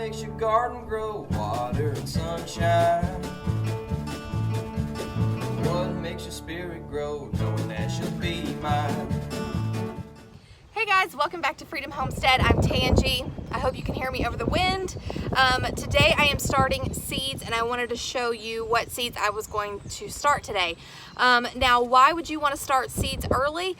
makes your garden grow? Water and sunshine. What makes your spirit grow? Knowing that she'll be mine. Hey guys, welcome back to Freedom Homestead. I'm Tangie. I hope you can hear me over the wind. Today I am starting seeds, and I wanted to show you what seeds I was going to start today. Now, why would you want to start seeds early?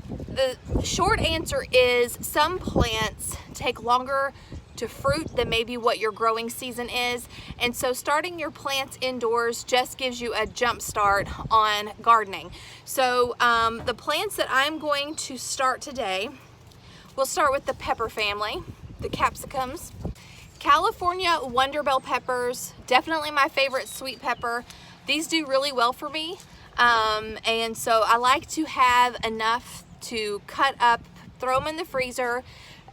The short answer is some plants take longer to fruit than maybe what your growing season is, and so starting your plants indoors just gives you a jump start on gardening. So the plants that I'm going to start today, we'll start with the pepper family, the capsicums. California Wonder Bell peppers, definitely my favorite sweet pepper. These do really well for me, and so I like to have enough to cut up, throw them in the freezer.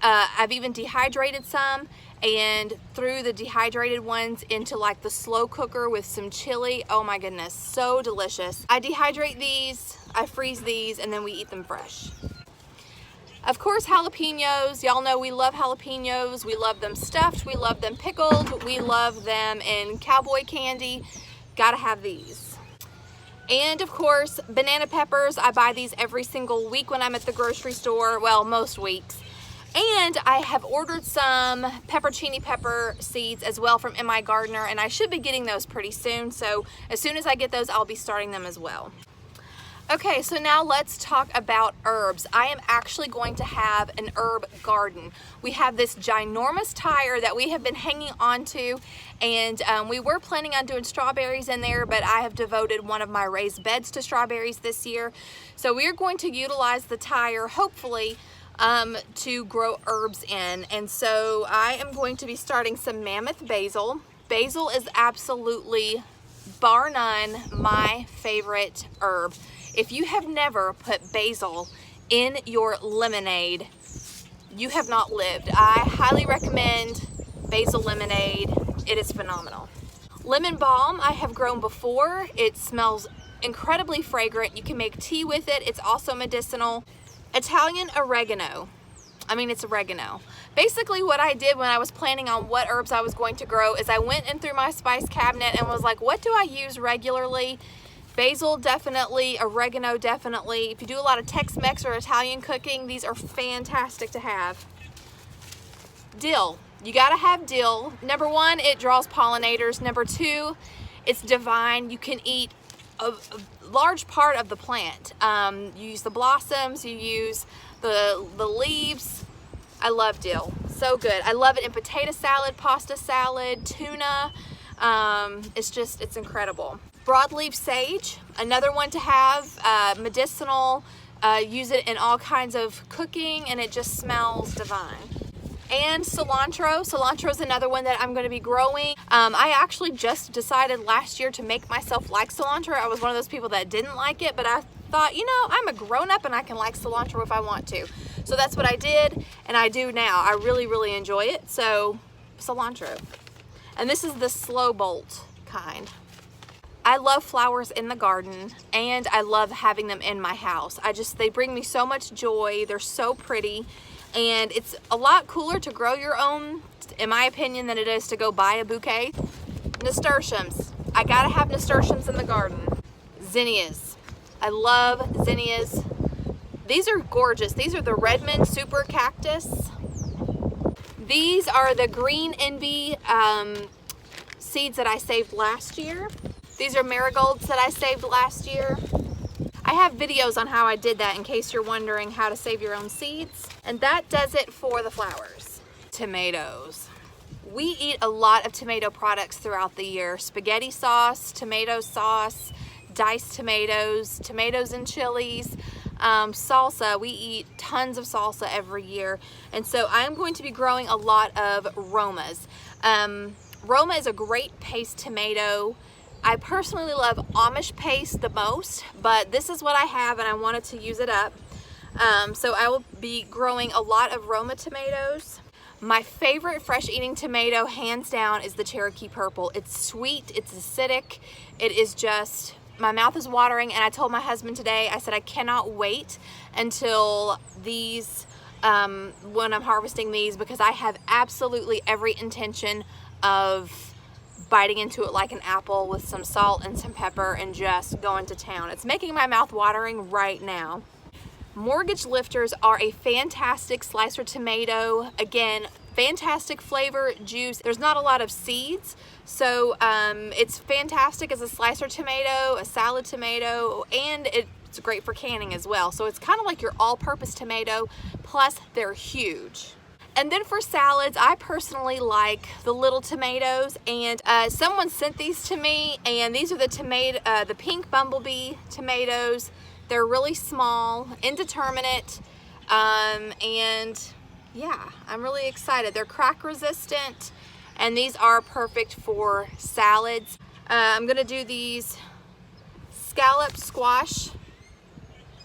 I've even dehydrated some and threw the dehydrated ones into like the slow cooker with some chili. Oh my goodness, so delicious. I dehydrate these, I freeze these, and then we eat them fresh. Of course, jalapenos. Y'all know we love jalapenos. We love them stuffed, we love them pickled, we love them in cowboy candy. Gotta have these. And of course, banana peppers. I buy these every single week when I'm at the grocery store, well, most weeks. And I have ordered some peppercini pepper seeds as well from M.I. Gardener, and I should be getting those pretty soon. So as soon as I get those, I'll be starting them as well. Okay, so now let's talk about herbs. I am actually going to have an herb garden. We have this ginormous tire that we have been hanging on to, and we were planning on doing strawberries in there, but I have devoted one of my raised beds to strawberries this year. So we are going to utilize the tire, hopefully, to grow herbs in. And so I am going to be starting some mammoth basil. Basil is absolutely, bar none, my favorite herb. If you have never put basil in your lemonade, you have not lived. I highly recommend basil lemonade. It is phenomenal. Lemon balm I have grown before. It smells incredibly fragrant. You can make tea with it. It's also medicinal. Italian oregano. I mean, it's oregano. Basically what I did when I was planning on what herbs I was going to grow is I went in through my spice cabinet and was like, what do I use regularly? Basil, definitely. Oregano, definitely. If you do a lot of Tex-Mex or Italian cooking, these are fantastic to have. Dill. You gotta have dill. Number one, it draws pollinators. Number two, it's divine. You can eat a large part of the plant. You use the blossoms, you use the leaves. I love dill. So good. I love it in potato salad, pasta salad, tuna. It's incredible. Broadleaf sage, another one to have, medicinal, use it in all kinds of cooking, and it just smells divine. And cilantro. Cilantro is another one that I'm going to be growing. I actually just decided last year to make myself like cilantro. I was one of those people that didn't like it, but I thought, you know, I'm a grown-up and I can like cilantro if I want to. So that's what I did, and I do now. I really, really enjoy it. So cilantro. And this is the slow bolt kind. I love flowers in the garden, and I love having them in my house. They bring me so much joy. They're so pretty, and it's a lot cooler to grow your own, in my opinion, than it is to go buy a bouquet. Nasturtiums. I gotta have nasturtiums in the garden. Zinnias. I love zinnias. These are gorgeous. These are the Redmond Super Cactus. These are the green envy seeds that I saved last year. These are marigolds that I saved last year. I have videos on how I did that in case you're wondering how to save your own seeds. And that does it for the flowers. Tomatoes. We eat a lot of tomato products throughout the year. Spaghetti sauce, tomato sauce, diced tomatoes, tomatoes and chilies, salsa. We eat tons of salsa every year. And so I'm going to be growing a lot of Romas. Roma is a great paste tomato. I personally love Amish paste the most, but this is what I have and I wanted to use it up. So I will be growing a lot of Roma tomatoes. My favorite fresh eating tomato, hands down, is the Cherokee Purple. It's sweet, it's acidic, it is just, my mouth is watering, and I told my husband today, I said I cannot wait until these when I'm harvesting these, because I have absolutely every intention of biting into it like an apple with some salt and some pepper and just going to town. It's making my mouth watering right now. Mortgage lifters are a fantastic slicer tomato. Again, fantastic flavor, juice. There's not a lot of seeds, so it's fantastic as a slicer tomato, a salad tomato, and it's great for canning as well. So it's kind of like your all-purpose tomato, plus they're huge. And then for salads, I personally like the little tomatoes, and someone sent these to me, and these are the pink bumblebee tomatoes. They're really small, indeterminate, and yeah, I'm really excited. They're crack resistant, and these are perfect for salads. I'm gonna do these scallop squash,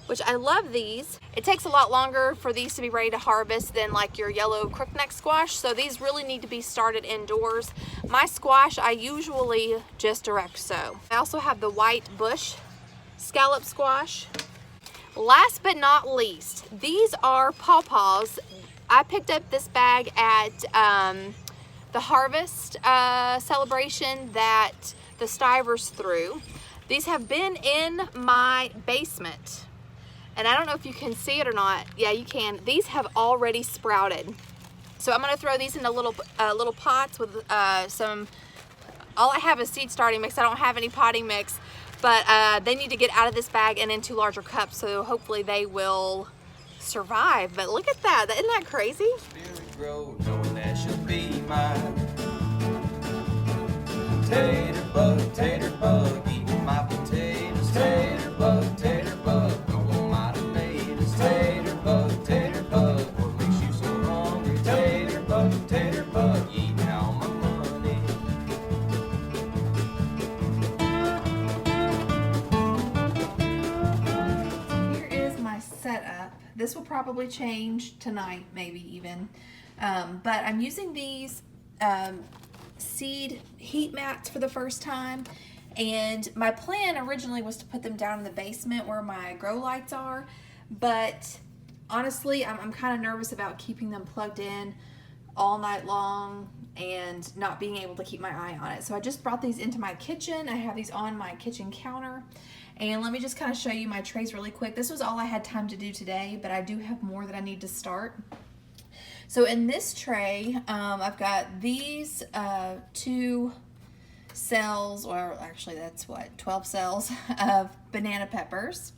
which I love these. It takes a lot longer for these to be ready to harvest than like your yellow crookneck squash, so these really need to be started indoors. My squash, I usually just direct sow. I also have the white bush scallop squash. Last but not least, these are pawpaws. I picked up this bag at the harvest celebration that the Stivers threw. These have been in my basement, and I don't know if you can see it or not. Yeah, you can. These have already sprouted. So I'm gonna throw these into little pots with some, all I have is seed starting mix. I don't have any potting mix, but they need to get out of this bag and into larger cups, so hopefully they will survive. But look at that, isn't that crazy? Spirit grow, knowing that she'll be mine. Tater bug, eating my potatoes. Tater bug, going my tomatoes. Tater bug, what makes you so hungry? Tater bug, eating all my money. Here is my setup. This will probably change tonight, maybe even. But I'm using these seed heat mats for the first time, and my plan originally was to put them down in the basement where my grow lights are, but honestly I'm kind of nervous about keeping them plugged in all night long and not being able to keep my eye on it. So I just brought these into my kitchen. I have these on my kitchen counter, and let me just kind of show you my trays really quick. This was all I had time to do today, but I do have more that I need to start. So in this tray, I've got these 2 cells, or actually that's what, 12 cells of banana peppers.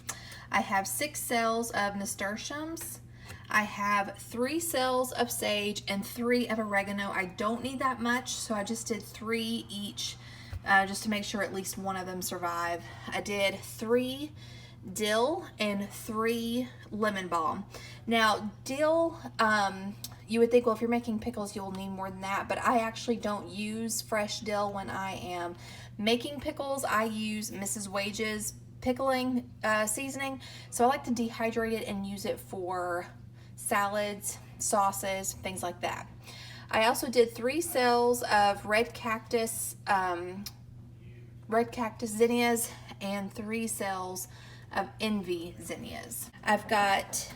I have 6 cells of nasturtiums. I have 3 cells of sage and 3 of oregano. I don't need that much, so I just did 3 each, just to make sure at least one of them survive. I did 3 dill and 3 lemon balm. Now dill, you would think, well, if you're making pickles, you'll need more than that, but I actually don't use fresh dill when I am making pickles. I use Mrs Wages pickling seasoning, so I like to dehydrate it and use it for salads, sauces, things like that. I also did 3 cells of red cactus zinnias and 3 cells of envy zinnias. I've got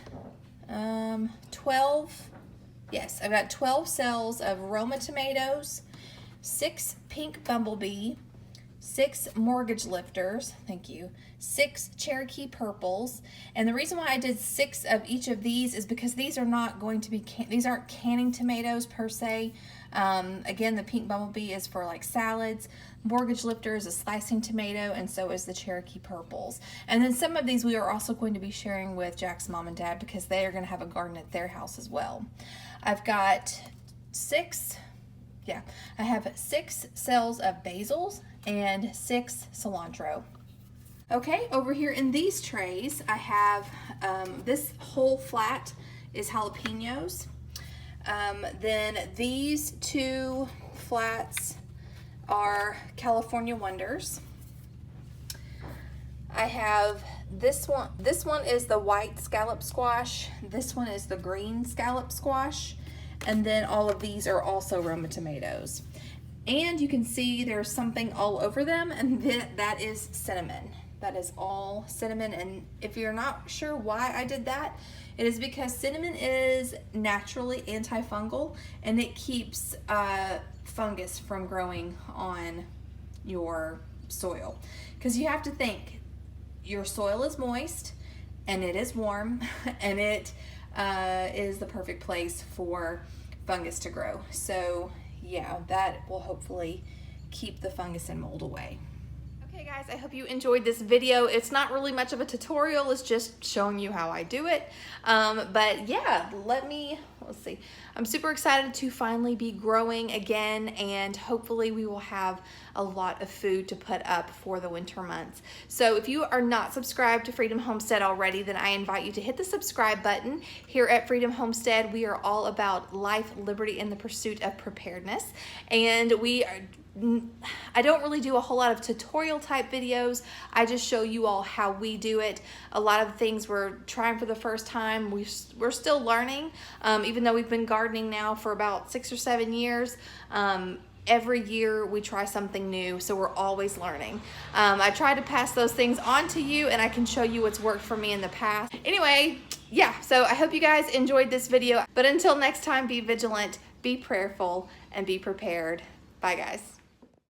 12 cells of Roma tomatoes, 6 pink bumblebee, 6 mortgage lifters, thank you, 6 Cherokee purples. And the reason why I did 6 of each of these is because these are not going to be, these aren't canning tomatoes per se. Again, the pink bumblebee is for like salads, mortgage lifter is a slicing tomato, and so is the Cherokee purples. And then some of these we are also going to be sharing with Jack's mom and dad because they are going to have a garden at their house as well. I've got 6 cells of basils and 6 cilantro. Okay, over here in these trays, I have this whole flat is jalapenos. Then these 2 flats are California Wonders. I have this one. This one is the white scallop squash. This one is the green scallop squash. And then all of these are also Roma tomatoes. And you can see there's something all over them, and that is cinnamon. that is all cinnamon. And if you're not sure why I did that, it is because cinnamon is naturally antifungal, and it keeps fungus from growing on your soil. Because you have to think, your soil is moist and it is warm, and it is the perfect place for fungus to grow. So yeah, that will hopefully keep the fungus and mold away. Okay guys, I hope you enjoyed this video. It's not really much of a tutorial, it's just showing you how I do it. But yeah, let's see. I'm super excited to finally be growing again, and hopefully we will have a lot of food to put up for the winter months. So if you are not subscribed to Freedom Homestead already, then I invite you to hit the subscribe button. Here at Freedom Homestead, we are all about life, liberty, and the pursuit of preparedness. And I don't really do a whole lot of tutorial type videos. I just show you all how we do it. A lot of things we're trying for the first time. We're still learning, even though we've been gardening now for about 6 or 7 years. Every year we try something new, so we're always learning. I try to pass those things on to you, and I can show you what's worked for me in the past. Anyway, yeah, so I hope you guys enjoyed this video. But until next time, be vigilant, be prayerful, and be prepared. Bye guys.